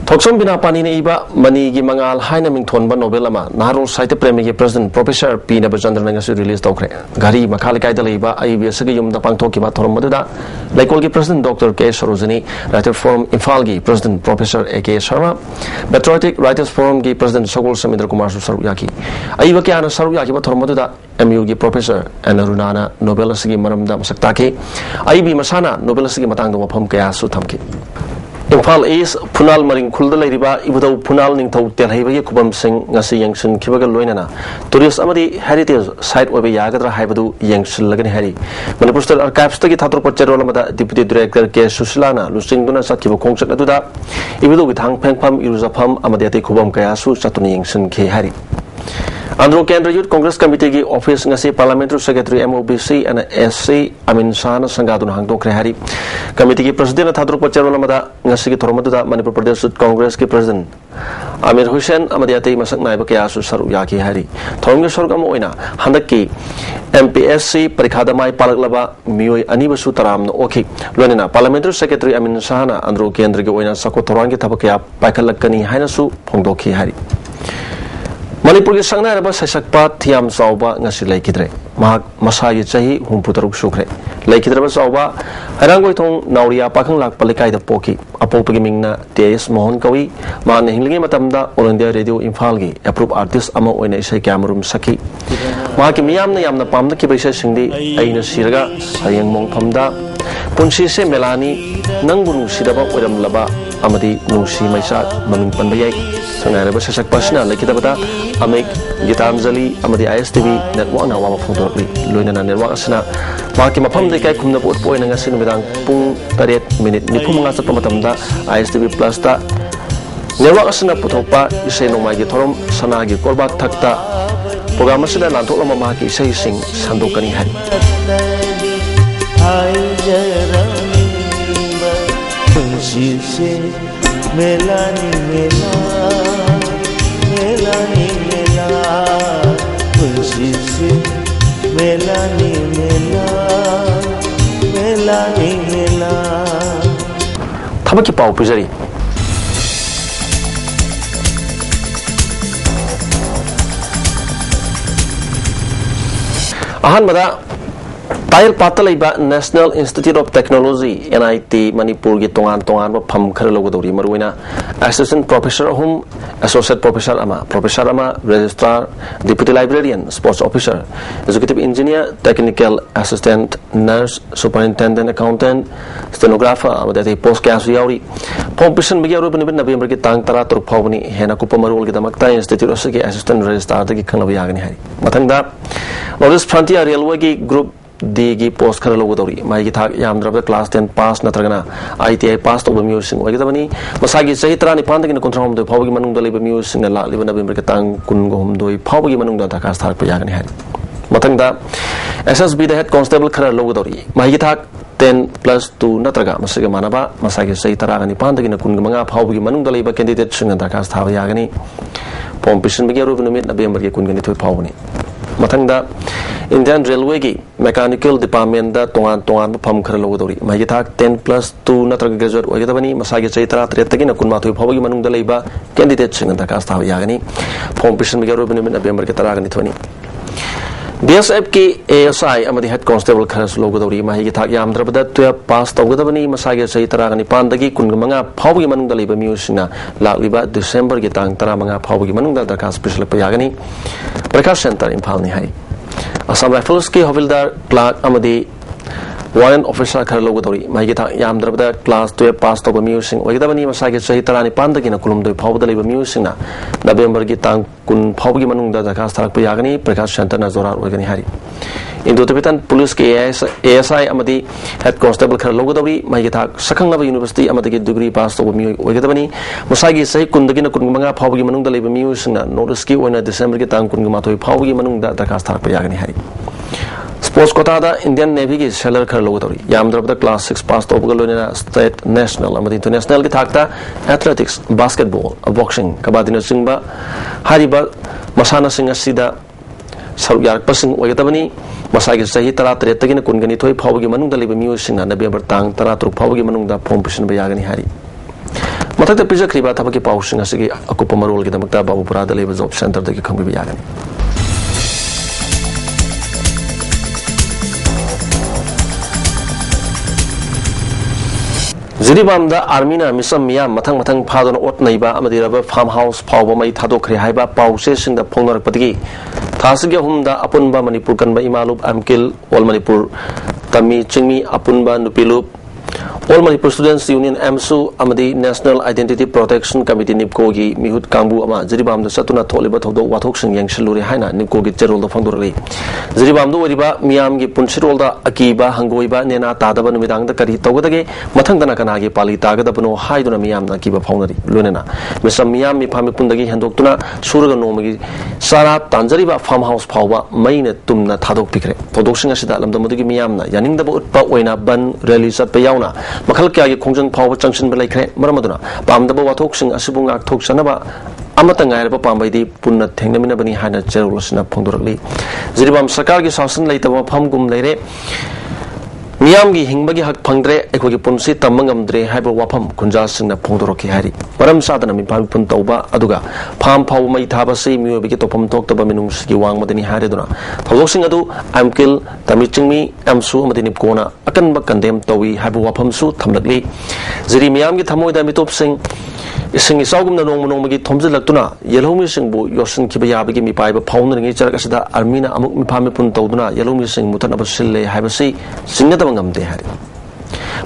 Thoksom bina pani ne iba mani gi mangal haina ming thon ba novel ama Nahru Sahitya Premi gi president Professor P. Nabachandra ngasi release tawkre gari makhal kai dal iba IBS gi yum da pangthok ki ba thorom maduda Laikol gi president Dr. K. Sarojini Writer Forum Imphal gi president Professor A.K. Sharma Patriotic Writers Forum gi president Sagol Samindra Kumar Saru Yaki aiba kya na Saru Yaki ba thorom maduda MU gi Professor Anarunana Nobel gi maramda masakta ki IB masana Nobel gi matang da wafam kaya su thamki Imphal East Punal Maring Khulda Lairiba Ibudau Punal Ningthau Telhaiba Kubam Singh Ngasi Yangshin Kibaga Loinana Tourist Amadi Heritage Site Obe Yagadra Haibadu Yangshin Lagan Hari Manipur State Archives Taki Thatro Pacherolamada Deputy Director K. Susilana Lusing Duna Sakiba Kongsak Aduda Ibudu with Hang Pengpam Iruzapam Amadiati Kubam Kayasu Satuni Yangshin K. Hari Andhra Kendra Youth Congress Committee ki office ngasi Parliamentary Secretary MOBC and SC Amin Shah Sangadun Hangdokre Hari Committee ki President Thadru Pacharolamada ngasi ki Thoromatuda Manipur Pradesh Congress ki President Amir Hussain Amadiati Masak Naiba Kayasu Saru Yaki Hari Thoromge Sorgam Oina Handaki MPSC Parikadamai Palaklaba Mioi Anibasu Taram Oki Lonina Parliamentary Secretary Amin Shah Andhra Kendra ki Oina Sako Thorangi Tabakya Paikalakani Hainasu Pongdoki Hari Manipur ki sangna raba sasakpa thiam sauba ngasi laikidre mahak masagi chahi humputaruk sukre laikidre ba sauba harangoi thong nauria pakhang lak palikai da poki apopagi mingna TS Mohan Kawi ma nehlingi matamda All India Radio Imphal gi approved artist ama oina isai camrum saki ma ki miyamna yamna pamna ki baisa singdi aina siraga hayang mong phamda punsi se melani nangbunu sidaba oram laba amadi nusi maisa maming panbayai sangai raba sasakpa sina laikidabata Amek Gitanjali Amadi ISTV network na wama phongdorli loina na network asna maki mafam de kai khumna pot poi nanga sin midang pung 8 minute nipumanga chapa matamda ISTV plus ta network asna puthokpa isei nomai gi thorom sana gi korbak thakta program asna lanthok lama ma ki isei sing sandokani hari melani melani Melani Mela Thabaki pau pujari Ahan bada Tail Patalaiba National Institute of Technology NIT Manipur gi tongan ba pham khar logo dori maruina Assistant Professor hum Associate Professor ama Registrar Deputy Librarian Sports Officer Executive Engineer Technical Assistant Nurse Superintendent Accountant Stenographer amade post class yauri Pompisan bagi aru benibin November gi tang tara tur phawni hena kupa marul gi damakta Institute of Assistant Registrar gi khanglabi yagani hari mathangda Northeast Frontier Railway gi group Digi post khara logo dori mai gi thak yamdrabda class 10 pass natragana ITI pass to music wagi dabani masagi sahi trani pandagi na kontrahom do phawgi manung da leba music na la leba November ka tang kun go hom doi phawgi manung da takas thak pa yagani hari mathangda SSB the head constable khara logo dori mai gi thak 10+2 natraga masagi manaba masagi sahi taragani pandagi na kun manga phawgi manung da leba candidate sing da takas thawa yagani pompision bagi ru numit November ki kun gani thoi phawni mathangda Indian Railway ki Mechanical Department da tongan pham khara logo dori mai thak 10+2 natraga graduate oigedabani masagi chaitra tretagi na kunma thoi phawagi manung da leiba candidate sing da kas thaw yagani competition bigaro benefit November ke taragani thoni BSF ki ASI amadi head constable khara logo dori mai thak yamdrabada 12 pass tawgedabani masagi chaitra gani pandagi kunmanga phawagi manung da leiba musina lakliba December ki tang tara manga phawagi manung da kas special pa yagani Prakash Center Imphal ni hai Assam Rifles ki Havildar Clark Amadi Warrant Officer khara logo dori mai gi tha yamdrabada class 12 pass to music oigdabani masagi sahi tarani pandagi na kulum doi phawda leiba music na November gi tang kun phawgi manung da jakas tharak pa yagani Prakash Center na zorar oigani hari Indo Tibetan Police ki ASI Amadi Head Constable khara logo dori mai gi tha Sakhang Nava University Amadi gi degree pass to oigdabani masagi sahi kundagi na kun manga phawgi manung da leiba music na notice ki oina December gi tang kun ma thoi phawgi manung da jakas tharak pa yagani hari Sports quota da Indian Navy ki seller khara logo dori yamdrabda class 6 pass to bugalona state national amadi international ki thakta athletics basketball boxing kabadina singba hariba masana singa sida saru yak pasing oigatabani masagi sahi tara tretagina kungani thoi phawgi manung da leba miu singna November tang tara tru phawgi manung da competition ba yagani hari मथक पिजख्रीबा थबकी पाउसिंग असगी अकुप Marol की दमकता बाबूपुरादा लेब job centre दगी खंगबि यागनी जिरीबामदा आर्मीना मिसम मियाम मथंग मथंग फादोन ओट नैबा अमदि रब farm house फावबा मई थादोखरे हाइबा पाउसे सिंगदा फोंगनरपदगी थासगे हुमदा अपुनबा मणिपुर कनबा इमालुप अमकिल ऑल मणिपुर तमी चिंगमी अपुनबा नुपिलुप all Manipur students union AMSU अमदि national identity protection committee NIPCO की मिहुत कांगबु अमा जिरीबामदा सतुना थोलिबा थौदो वाथोकसिंग यंगसलुरे हाइना निपको की चेरोल द फंगदोरली जिरीबामदो ओरिबा मियाम की पुनसिरोलदा अकीबा हंगोइबा नेना तादबा नुमिदांगदा करी तौगदगे मथंगदना कनागे पाली तागदबनो हाइदुना मियामना कीबा फाउनरी लोनेना मिसम मियाम मिफामि पुंदगी हेंदोक्तुना सुरगा नोमगी सारा तांजरीबा फार्म हाउस फावबा मईने तुमना थादोक पिखरे थौदोकसिंग असिदा लमदमदगी मियामना यानिंगदबा उत्पा ओइना बन रैली सत्पा याउना मखल क्या खोजंग फाव चंगसन बलाइख्रे मरमदुना पामदबा वाथोकसिंग असिबु गाकथोकसनबा अमतंगायरब पामबैदी पुन्ना थेंगनमिनबनी हाना चेरोलसना फोंदोरकली जिरीबाम सरकार की शासन लेतबा फमगुम लेरे मियाम की हिंबगी हक फंगद्रे एखोगी पुनसी तमंगमद्रे हाइबा वाफम खुंजासिंगना फोंदोरकी हारी मरम सादना मिफाम पुन तौबा अदुगा फाम फाव मई थाबसे मियोबिगी तोफम थोक्तबा मिनुंगसगी वांगमदनी हारेदुना थौदोकसिंग अदु अमकिल तमिचिंगमी एमसु अमदिनिप कोना अकनबा कंडेम तौई हाइबा वाफमसु थमलकली जिरी मियाम की थमोइदा मितोपसिंग इसिंग इसाउगुमना नोंमगी थोमजिलक्तुना येलौमिसिंगबु योसनखिबा याबगी मिपाइबा फाउनरिंगी चरकसदा आर्मीना अमुक मिफामि पुन तौदुना येलौमिसिंग मुथनबा Sille हाइबसि सिंगदबा ngamde hari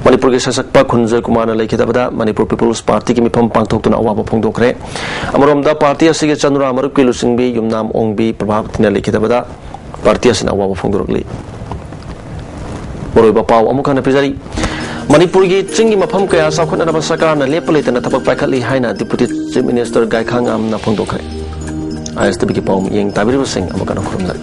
Manipur ke sasakpa khunjai kumana lekhidabada Manipur People's Party ki mifam pangthoktuna awaba phongdokre amromda party asige chanura amarup ki lusingbi yumnam ongbi prabhavtina lekhidabada party asina awaba phongdorokli boroiba paw amukana pijari Manipur ki chingi mafam kaya sakhona na sarkar na lepaleta na thabak paikhatli haina Deputy Chief Minister Gai Khangam na phongdokre ISTB ki paw yeng tabiriba sing amukana khurumjari